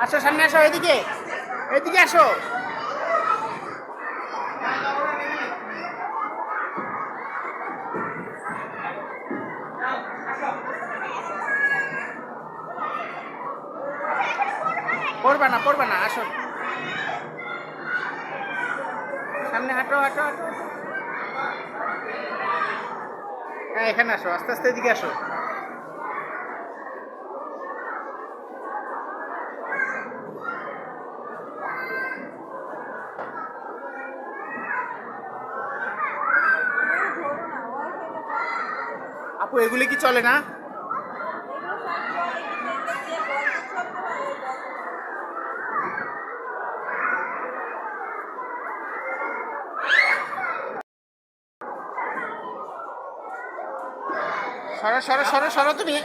আসো সামনে আসো, এদিকে এদিকে আসো। পড়বা না, আসো সামনে, হাঁটো হাঁটো হাঁটো। হ্যাঁ এখানে আসো, আস্তে আস্তে এদিকে আসো। আপু এগুলি কি চলে না? সরো সরো সরো সরো তুমি।